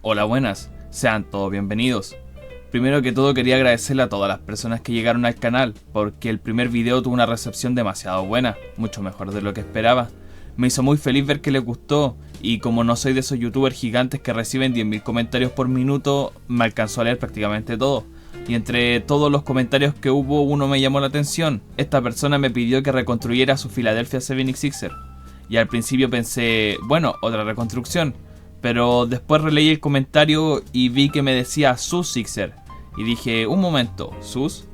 Hola, buenas, sean todos bienvenidos. Primero que todo quería agradecerle a todas las personas que llegaron al canal, porque el primer video tuvo una recepción demasiado buena, mucho mejor de lo que esperaba. Me hizo muy feliz ver que les gustó, y como no soy de esos youtubers gigantes que reciben 10.000 comentarios por minuto, me alcanzó a leer prácticamente todo. Y entre todos los comentarios que hubo, uno me llamó la atención. Esta persona me pidió que reconstruyera su Philadelphia 76ers. Y al principio pensé, bueno, otra reconstrucción. Pero después releí el comentario y vi que me decía Sus Sixer. Y dije, un momento, ¿Sus?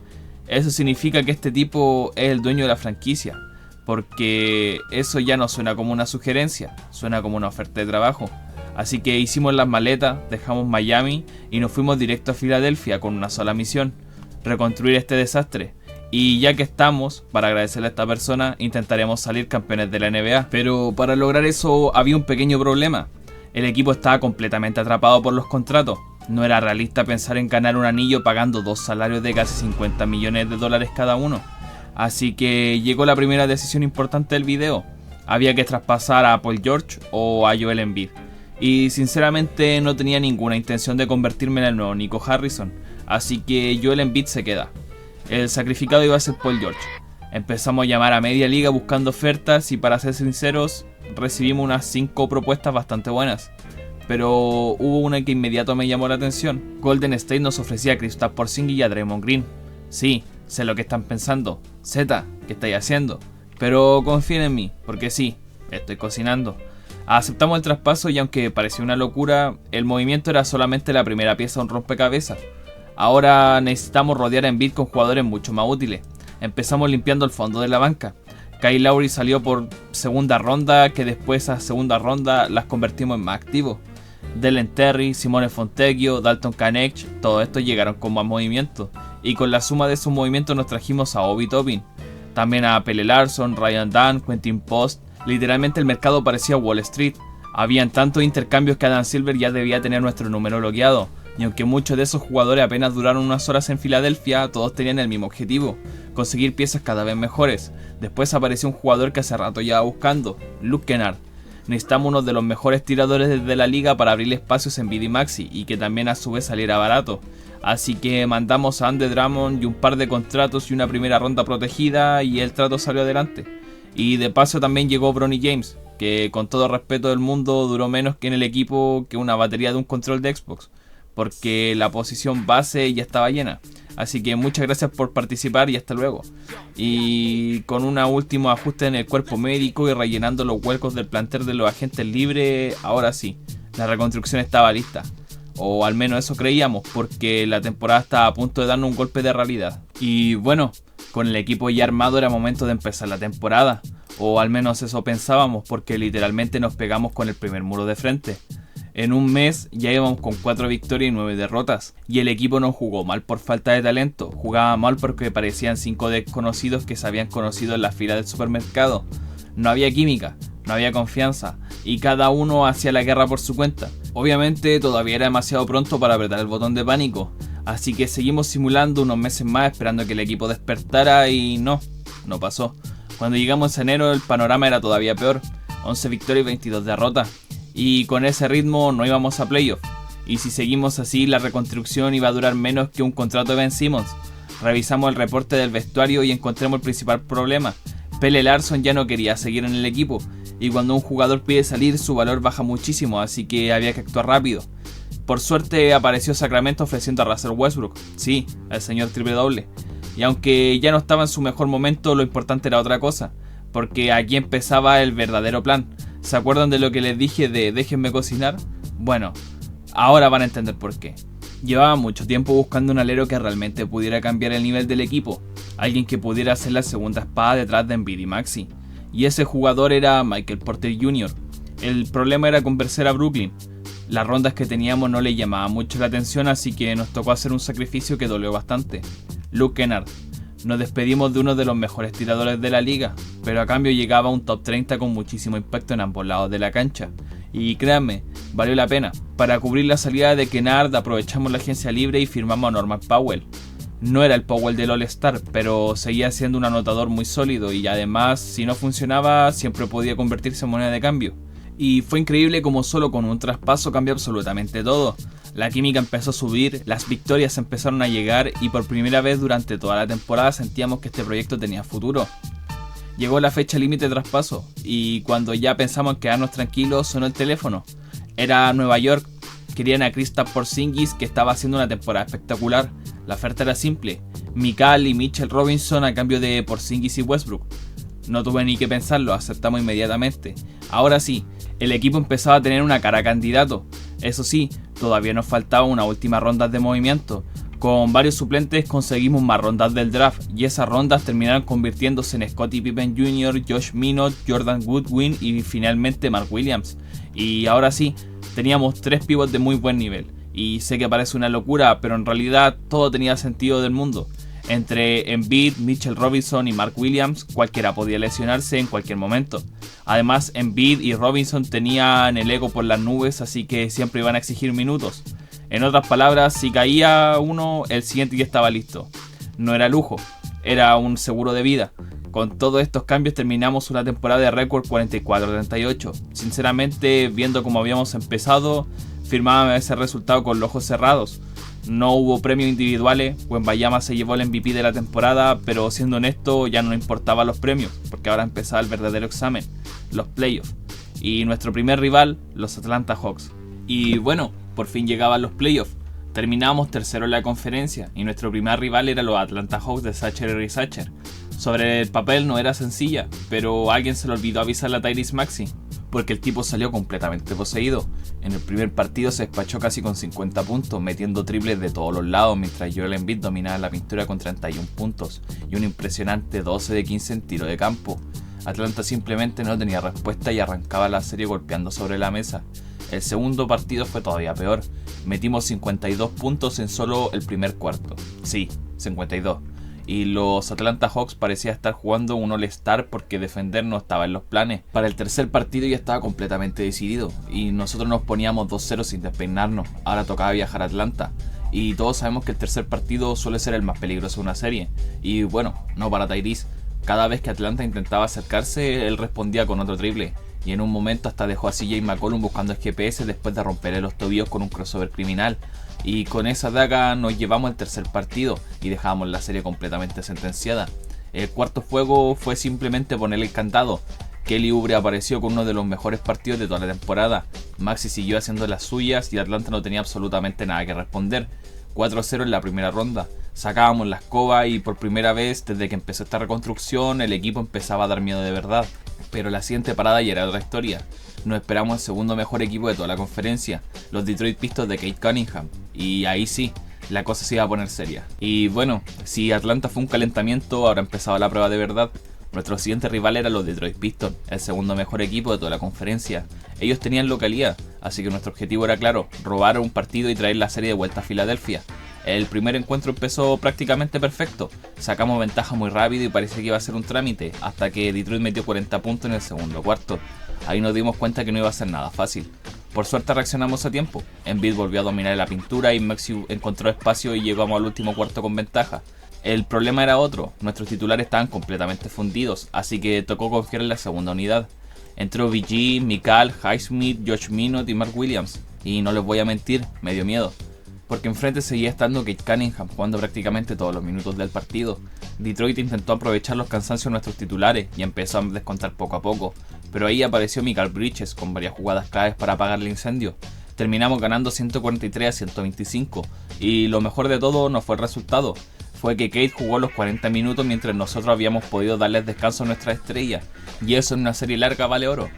Eso significa que este tipo es el dueño de la franquicia. Porque eso ya no suena como una sugerencia, suena como una oferta de trabajo. Así que hicimos las maletas, dejamos Miami y nos fuimos directo a Filadelfia con una sola misión: reconstruir este desastre. Y ya que estamos, para agradecerle a esta persona, intentaremos salir campeones de la NBA. Pero para lograr eso había un pequeño problema. El equipo estaba completamente atrapado por los contratos. No era realista pensar en ganar un anillo pagando dos salarios de casi 50 millones de dólares cada uno. Así que llegó la primera decisión importante del video. Había que traspasar a Paul George o a Joel Embiid. Y sinceramente no tenía ninguna intención de convertirme en el nuevo Nico Harrison. Así que Joel Embiid se queda. El sacrificado iba a ser Paul George. Empezamos a llamar a media liga buscando ofertas y, para ser sinceros, recibimos unas 5 propuestas bastante buenas. Pero hubo una que inmediato me llamó la atención. Golden State nos ofrecía a Kristaps Porzingis y a Draymond Green. Sí, sé lo que están pensando. Z, ¿qué estáis haciendo? Pero confíen en mí, porque sí, estoy cocinando. Aceptamos el traspaso y aunque pareció una locura, el movimiento era solamente la primera pieza de un rompecabezas. Ahora necesitamos rodear a Embiid con jugadores mucho más útiles. Empezamos limpiando el fondo de la banca. Kyle Lowry salió por segunda ronda, que después a segunda ronda las convertimos en más activos. Dellen Terry, Simone Fontecchio, Dalton Knecht, todo esto llegaron con más movimientos. Y con la suma de esos movimientos nos trajimos a Obi Toppin. También a Pelle Larsson, Ryan Dunn, Quentin Post. Literalmente el mercado parecía Wall Street. Habían tantos intercambios que Adam Silver ya debía tener nuestro número bloqueado. Y aunque muchos de esos jugadores apenas duraron unas horas en Filadelfia, todos tenían el mismo objetivo: conseguir piezas cada vez mejores. Después apareció un jugador que hace rato llevaba buscando, Luke Kennard. Necesitamos uno de los mejores tiradores de la liga para abrir espacios en BD Maxi y que también a su vez saliera barato. Así que mandamos a Andre Drummond y un par de contratos y una primera ronda protegida, y el trato salió adelante. Y de paso también llegó Bronny James, que con todo respeto del mundo duró menos que en el equipo que una batería de un control de Xbox, porque la posición base ya estaba llena. Así que muchas gracias por participar y hasta luego. Y con un último ajuste en el cuerpo médico y rellenando los huecos del plantel de los agentes libres, ahora sí, la reconstrucción estaba lista. O al menos eso creíamos, porque la temporada estaba a punto de darnos un golpe de realidad. Y bueno, con el equipo ya armado era momento de empezar la temporada. O al menos eso pensábamos, porque literalmente nos pegamos con el primer muro de frente. En un mes ya íbamos con 4 victorias y 9 derrotas. Y el equipo no jugó mal por falta de talento. Jugaba mal porque parecían 5 desconocidos que se habían conocido en la fila del supermercado. No había química, no había confianza, y cada uno hacía la guerra por su cuenta. Obviamente todavía era demasiado pronto para apretar el botón de pánico. Así que seguimos simulando unos meses más esperando que el equipo despertara, y no pasó. Cuando llegamos en enero el panorama era todavía peor. 11 victorias y 22 derrotas. Y con ese ritmo no íbamos a playoff. Y si seguimos así, la reconstrucción iba a durar menos que un contrato de Ben Simmons. Revisamos el reporte del vestuario y encontramos el principal problema. Pelle Larsson ya no quería seguir en el equipo. Y cuando un jugador pide salir, su valor baja muchísimo, así que había que actuar rápido. Por suerte apareció Sacramento ofreciendo a Russell Westbrook. Sí, el señor triple doble. Y aunque ya no estaba en su mejor momento, lo importante era otra cosa. Porque aquí empezaba el verdadero plan. ¿Se acuerdan de lo que les dije de déjenme cocinar? Bueno, ahora van a entender por qué. Llevaba mucho tiempo buscando un alero que realmente pudiera cambiar el nivel del equipo. Alguien que pudiera hacer la segunda espada detrás de Embiid y Maxi. Y ese jugador era Michael Porter Jr. El problema era convencer a Brooklyn. Las rondas que teníamos no le llamaban mucho la atención, así que nos tocó hacer un sacrificio que dolió bastante. Luke Kennard. Nos despedimos de uno de los mejores tiradores de la liga, pero a cambio llegaba un top 30 con muchísimo impacto en ambos lados de la cancha. Y créanme, valió la pena. Para cubrir la salida de Kennard aprovechamos la agencia libre y firmamos a Norman Powell. No era el Powell del All-Star, pero seguía siendo un anotador muy sólido, y además, si no funcionaba, siempre podía convertirse en moneda de cambio. Y fue increíble como solo con un traspaso cambió absolutamente todo. La química empezó a subir, las victorias empezaron a llegar y por primera vez durante toda la temporada sentíamos que este proyecto tenía futuro. Llegó la fecha límite de traspaso y cuando ya pensamos en quedarnos tranquilos sonó el teléfono. Era Nueva York, querían a Kristaps Porzingis que estaba haciendo una temporada espectacular. La oferta era simple, Mikal y Mitchell Robinson a cambio de Porzingis y Westbrook. No tuve ni que pensarlo, aceptamos inmediatamente. Ahora sí, el equipo empezaba a tener una cara a candidato. Eso sí, todavía nos faltaba una última ronda de movimiento. Con varios suplentes conseguimos más rondas del draft y esas rondas terminaron convirtiéndose en Scottie Pippen Jr., Josh Minott, Jordan Goodwin y finalmente Mark Williams. Y ahora sí, teníamos 3 pivots de muy buen nivel. Y sé que parece una locura, pero en realidad todo tenía sentido del mundo. Entre Embiid, Mitchell Robinson y Mark Williams, cualquiera podía lesionarse en cualquier momento. Además, Embiid y Robinson tenían el ego por las nubes, así que siempre iban a exigir minutos. En otras palabras, si caía uno, el siguiente ya estaba listo. No era lujo, era un seguro de vida. Con todos estos cambios terminamos una temporada de récord 44-38. Sinceramente, viendo cómo habíamos empezado, firmaba ese resultado con los ojos cerrados. No hubo premios individuales, Wembanyama se llevó el MVP de la temporada, pero siendo honesto ya no importaban los premios, porque ahora empezaba el verdadero examen, los playoffs. Y nuestro primer rival, los Atlanta Hawks. Y bueno, por fin llegaban los playoffs. Terminábamos tercero en la conferencia y nuestro primer rival era los Atlanta Hawks de Satcher y Satcher. Sobre el papel no era sencilla, pero a alguien se le olvidó avisarle a Tyrese Maxey, porque el tipo salió completamente poseído. En el primer partido se despachó casi con 50 puntos, metiendo triples de todos los lados, mientras Joel Embiid dominaba la pintura con 31 puntos y un impresionante 12 de 15 en tiro de campo. Atlanta simplemente no tenía respuesta y arrancaba la serie golpeando sobre la mesa. El segundo partido fue todavía peor. Metimos 52 puntos en solo el primer cuarto. Sí, 52. Y los Atlanta Hawks parecía estar jugando un All-Star porque defender no estaba en los planes. Para el tercer partido ya estaba completamente decidido y nosotros nos poníamos 2-0 sin despeinarnos. Ahora tocaba viajar a Atlanta y todos sabemos que el tercer partido suele ser el más peligroso de una serie. Y bueno, no para Tyrese. Cada vez que Atlanta intentaba acercarse, él respondía con otro triple. Y en un momento hasta dejó a CJ McCollum buscando el GPS después de romperle los tobillos con un crossover criminal. Y con esa daga nos llevamos el tercer partido y dejamos la serie completamente sentenciada. El cuarto juego fue simplemente ponerle el candado. Kelly Oubre apareció con uno de los mejores partidos de toda la temporada. Maxey siguió haciendo las suyas y Atlanta no tenía absolutamente nada que responder. 4-0 en la primera ronda. Sacábamos la escoba y por primera vez desde que empezó esta reconstrucción el equipo empezaba a dar miedo de verdad. Pero la siguiente parada ya era otra historia. Nos esperamos el segundo mejor equipo de toda la conferencia, los Detroit Pistons de Cade Cunningham. Y ahí sí, la cosa se iba a poner seria. Y bueno, si Atlanta fue un calentamiento, ahora empezaba la prueba de verdad. Nuestro siguiente rival era los Detroit Pistons, el segundo mejor equipo de toda la conferencia. Ellos tenían localidad, así que nuestro objetivo era claro, robar un partido y traer la serie de vuelta a Filadelfia. El primer encuentro empezó prácticamente perfecto, sacamos ventaja muy rápido y parecía que iba a ser un trámite, hasta que Detroit metió 40 puntos en el segundo cuarto. Ahí nos dimos cuenta que no iba a ser nada fácil. Por suerte reaccionamos a tiempo, Embiid volvió a dominar la pintura y Maxey encontró espacio y llegamos al último cuarto con ventaja. El problema era otro, nuestros titulares estaban completamente fundidos, así que tocó confiar en la segunda unidad. Entró VG, Mikal, Highsmith, Josh Minott y Mark Williams, y no les voy a mentir, me dio miedo. Porque enfrente seguía estando Cade Cunningham jugando prácticamente todos los minutos del partido. Detroit intentó aprovechar los cansancios de nuestros titulares y empezó a descontar poco a poco, pero ahí apareció Mikal Bridges con varias jugadas claves para apagar el incendio. Terminamos ganando 143-125 y lo mejor de todo no fue el resultado, fue que Cade jugó los 40 minutos mientras nosotros habíamos podido darles descanso a nuestra estrella, y eso en una serie larga vale oro.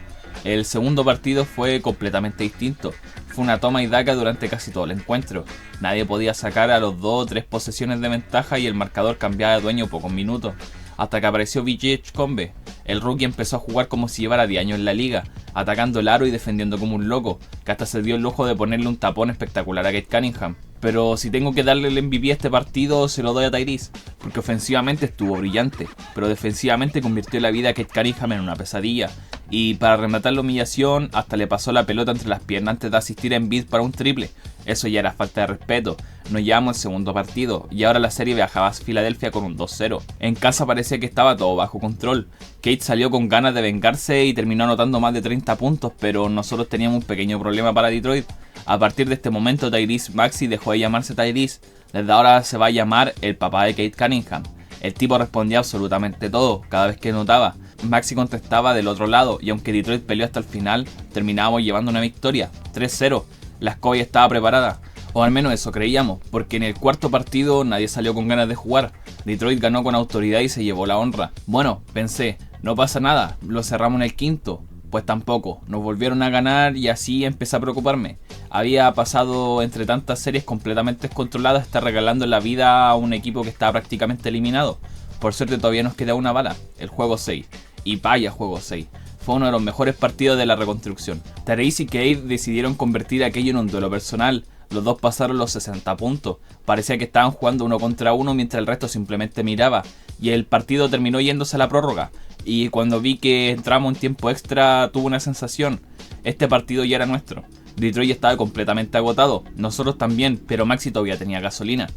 El segundo partido fue completamente distinto. Fue una toma y daca durante casi todo el encuentro. Nadie podía sacar a los 2 o 3 posesiones de ventaja y el marcador cambiaba de dueño pocos minutos. Hasta que apareció VJ Combe. El rookie empezó a jugar como si llevara 10 años en la liga, atacando el aro y defendiendo como un loco, que hasta se dio el lujo de ponerle un tapón espectacular a Cade Cunningham. Pero si tengo que darle el MVP a este partido, se lo doy a Tyrese, porque ofensivamente estuvo brillante, pero defensivamente convirtió la vida a Cade Cunningham en una pesadilla. Y para rematar la humillación, hasta le pasó la pelota entre las piernas antes de asistir a Embiid para un triple. Eso ya era falta de respeto. Nos llevamos el segundo partido y ahora la serie viajaba a Filadelfia con un 2-0. En casa parecía que estaba todo bajo control. Kate salió con ganas de vengarse y terminó anotando más de 30 puntos, pero nosotros teníamos un pequeño problema para Detroit. A partir de este momento Tyrese Maxey dejó de llamarse Tyrese. Desde ahora se va a llamar el papá de Cade Cunningham. El tipo respondía absolutamente todo, cada vez que notaba. Maxey contestaba del otro lado y aunque Detroit peleó hasta el final, terminábamos llevando una victoria, 3-0. La escoba estaba preparada, o al menos eso creíamos, porque en el cuarto partido nadie salió con ganas de jugar. Detroit ganó con autoridad y se llevó la honra. Bueno, pensé, no pasa nada, lo cerramos en el quinto. Pues tampoco, nos volvieron a ganar y así empecé a preocuparme. Había pasado entre tantas series completamente descontroladas estar regalando la vida a un equipo que estaba prácticamente eliminado. Por suerte todavía nos queda una bala, el juego 6. Y vaya juego 6. Fue uno de los mejores partidos de la reconstrucción. Tyrese y Cade decidieron convertir aquello en un duelo personal. Los dos pasaron los 60 puntos. Parecía que estaban jugando uno contra uno mientras el resto simplemente miraba. Y el partido terminó yéndose a la prórroga. Y cuando vi que entramos en tiempo extra tuve una sensación. Este partido ya era nuestro. Detroit estaba completamente agotado, nosotros también, pero Maxey todavía tenía gasolina.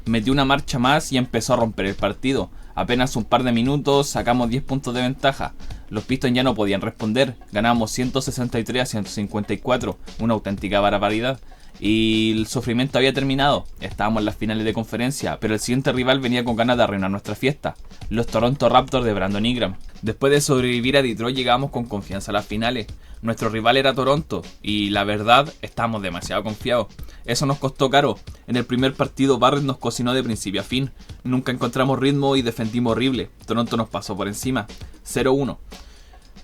Metió una marcha más y empezó a romper el partido. Apenas un par de minutos sacamos 10 puntos de ventaja. Los Pistons ya no podían responder, ganamos 163 a 154, una auténtica barbaridad. Y el sufrimiento había terminado, estábamos en las finales de conferencia, pero el siguiente rival venía con ganas de arruinar nuestra fiesta, los Toronto Raptors de Brandon Ingram. Después de sobrevivir a Detroit llegamos con confianza a las finales. Nuestro rival era Toronto y la verdad estábamos demasiado confiados. Eso nos costó caro. En el primer partido Barrett nos cocinó de principio a fin. Nunca encontramos ritmo y defendimos horrible. Toronto nos pasó por encima. 0-1.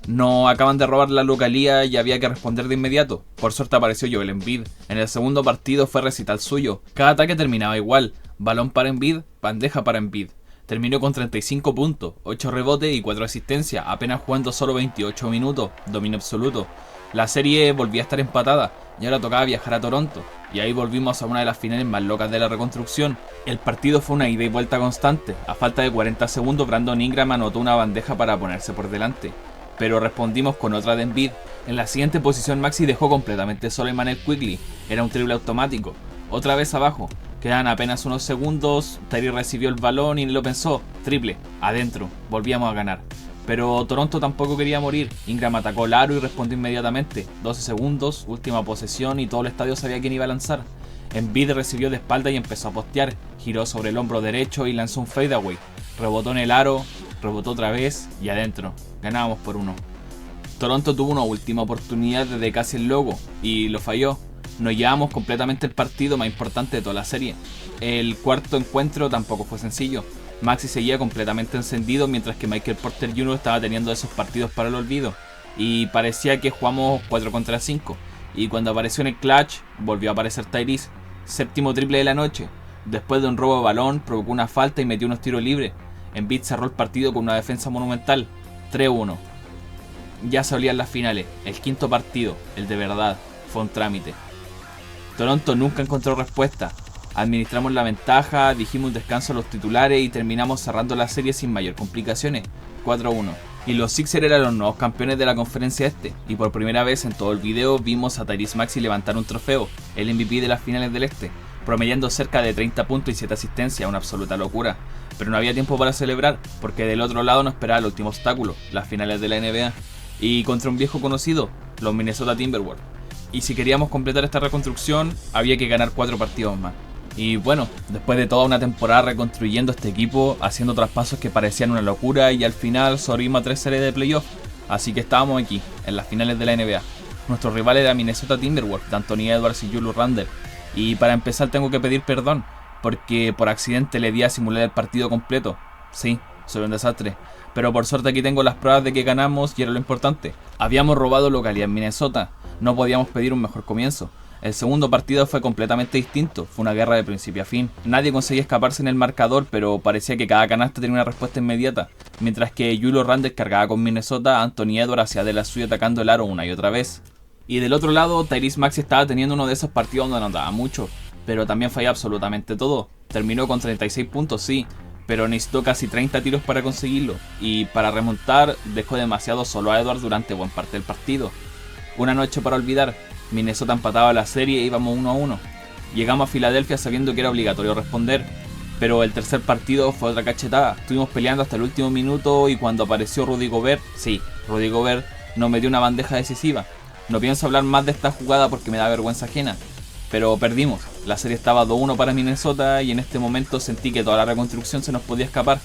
Nos acaban de robar la localía y había que responder de inmediato. Por suerte apareció Joel Embiid. En el segundo partido fue recital suyo. Cada ataque terminaba igual. Balón para Embiid, bandeja para Embiid. Terminó con 35 puntos, 8 rebotes y 4 asistencias, apenas jugando solo 28 minutos, dominio absoluto. La serie volvía a estar empatada y ahora tocaba viajar a Toronto. Y ahí volvimos a una de las finales más locas de la reconstrucción. El partido fue una ida y vuelta constante. A falta de 40 segundos Brandon Ingram anotó una bandeja para ponerse por delante. Pero respondimos con otra de Embiid. En la siguiente posición Maxey dejó completamente solo a Immanuel Quickley. Era un triple automático. Otra vez abajo. Quedan apenas unos segundos, Tyrese recibió el balón y lo pensó, triple, adentro, volvíamos a ganar. Pero Toronto tampoco quería morir, Ingram atacó el aro y respondió inmediatamente, 12 segundos, última posesión y todo el estadio sabía quién iba a lanzar. Embiid recibió de espalda y empezó a postear, giró sobre el hombro derecho y lanzó un fadeaway, rebotó en el aro, rebotó otra vez y adentro, ganábamos por 1. Toronto tuvo una última oportunidad desde casi el logo y lo falló. Nos llevamos completamente el partido más importante de toda la serie. El cuarto encuentro tampoco fue sencillo. Maxey seguía completamente encendido mientras que Michael Porter Jr. estaba teniendo esos partidos para el olvido. Y parecía que jugamos 4 contra 5. Y cuando apareció en el clutch, volvió a aparecer Tyrese. Séptimo triple de la noche. Después de un robo de balón, provocó una falta y metió unos tiros libres. Embiid cerró el partido con una defensa monumental. 3-1. Ya se olían las finales. El quinto partido, el de verdad, fue un trámite. Toronto nunca encontró respuesta. Administramos la ventaja, dijimos un descanso a los titulares y terminamos cerrando la serie sin mayor complicaciones, 4-1. Y los Sixers eran los nuevos campeones de la conferencia este, y por primera vez en todo el video vimos a Tyrese Maxey levantar un trofeo, el MVP de las finales del este, promediando cerca de 30 puntos y 7 asistencias, una absoluta locura. Pero no había tiempo para celebrar, porque del otro lado nos esperaba el último obstáculo, las finales de la NBA, y contra un viejo conocido, los Minnesota Timberwolves. Y si queríamos completar esta reconstrucción, había que ganar 4 partidos más. Y bueno, después de toda una temporada reconstruyendo este equipo, haciendo traspasos que parecían una locura y al final sobrevivimos a 3 series de playoff. Así que estábamos aquí, en las finales de la NBA. Nuestro rival era Minnesota Timberwolves, de Anthony Edwards y Julius Randle. Y para empezar tengo que pedir perdón, porque por accidente le di a simular el partido completo. Sí, soy un desastre. Pero por suerte aquí tengo las pruebas de que ganamos y era lo importante. Habíamos robado localidad en Minnesota. No podíamos pedir un mejor comienzo. El segundo partido fue completamente distinto, fue una guerra de principio a fin. Nadie conseguía escaparse en el marcador, pero parecía que cada canasta tenía una respuesta inmediata. Mientras que Julius Randle cargaba con Minnesota, Anthony Edwards hacía de la suya atacando el aro una y otra vez. Y del otro lado, Tyrese Maxey estaba teniendo uno de esos partidos donde anotaba mucho, pero también fallaba absolutamente todo. Terminó con 36 puntos, sí, pero necesitó casi 30 tiros para conseguirlo, y para remontar dejó demasiado solo a Edwards durante buena parte del partido. Una noche para olvidar, Minnesota empataba la serie e íbamos 1-1. Llegamos a Filadelfia sabiendo que era obligatorio responder, pero el tercer partido fue otra cachetada. Estuvimos peleando hasta el último minuto y cuando apareció Rudy Gobert, Rudy Gobert nos metió una bandeja decisiva. No pienso hablar más de esta jugada porque me da vergüenza ajena, pero perdimos. La serie estaba 2-1 para Minnesota y en este momento sentí que toda la reconstrucción se nos podía escapar.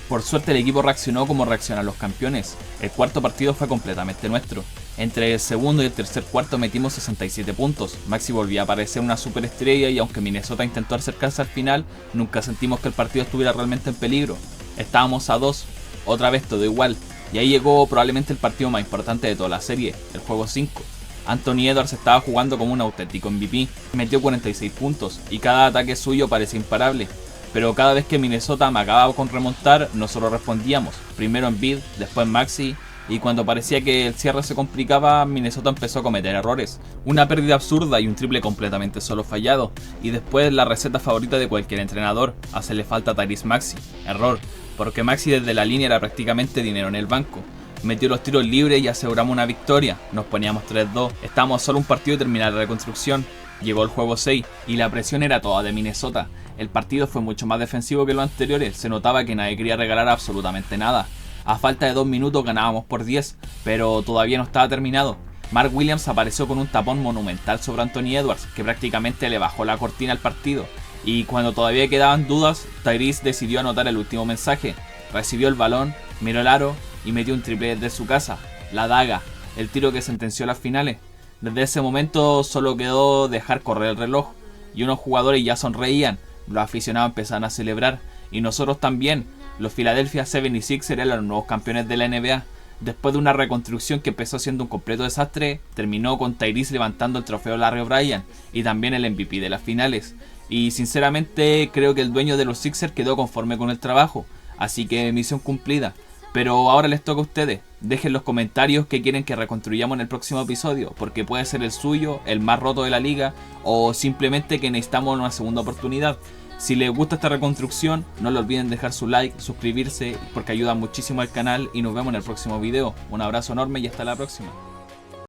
Por suerte el equipo reaccionó como reaccionan los campeones. El cuarto partido fue completamente nuestro. Entre el segundo y el tercer cuarto metimos 67 puntos. Maxi volvía a parecer una superestrella y aunque Minnesota intentó acercarse al final, nunca sentimos que el partido estuviera realmente en peligro. Estábamos a 2, otra vez todo igual. Y ahí llegó probablemente el partido más importante de toda la serie, el juego 5. Anthony Edwards estaba jugando como un auténtico MVP. Metió 46 puntos y cada ataque suyo parecía imparable. Pero cada vez que Minnesota amagaba con remontar, nosotros respondíamos. Primero Embiid, después Maxi, y cuando parecía que el cierre se complicaba, Minnesota empezó a cometer errores. Una pérdida absurda y un triple completamente solo fallado. Y después la receta favorita de cualquier entrenador, hacerle falta a Tyrese Maxey. Error, porque Maxi desde la línea era prácticamente dinero en el banco. Metió los tiros libres y aseguramos una victoria. Nos poníamos 3-2. Estábamos solo un partido de terminar la reconstrucción. Llegó el juego 6 y la presión era toda de Minnesota. El partido fue mucho más defensivo que los anteriores, se notaba que nadie quería regalar absolutamente nada. A falta de 2 minutos ganábamos por 10, pero todavía no estaba terminado. Mark Williams apareció con un tapón monumental sobre Anthony Edwards, que prácticamente le bajó la cortina al partido. Y cuando todavía quedaban dudas, Tyrese decidió anotar el último mensaje. Recibió el balón, miró el aro y metió un triple desde su casa. La daga, el tiro que sentenció las finales. Desde ese momento solo quedó dejar correr el reloj, y unos jugadores ya sonreían. Los aficionados empezaron a celebrar, y nosotros también. Los Philadelphia 76ers eran los nuevos campeones de la NBA. Después de una reconstrucción que empezó siendo un completo desastre, terminó con Tyrese levantando el trofeo Larry O'Brien y también el MVP de las finales. Y sinceramente creo que el dueño de los Sixers quedó conforme con el trabajo, así que misión cumplida. Pero ahora les toca a ustedes. Dejen los comentarios que quieren que reconstruyamos en el próximo episodio, porque puede ser el suyo, el más roto de la liga, o simplemente que necesitamos una segunda oportunidad. Si les gusta esta reconstrucción, no lo olviden dejar su like, suscribirse, porque ayuda muchísimo al canal y nos vemos en el próximo video. Un abrazo enorme y hasta la próxima.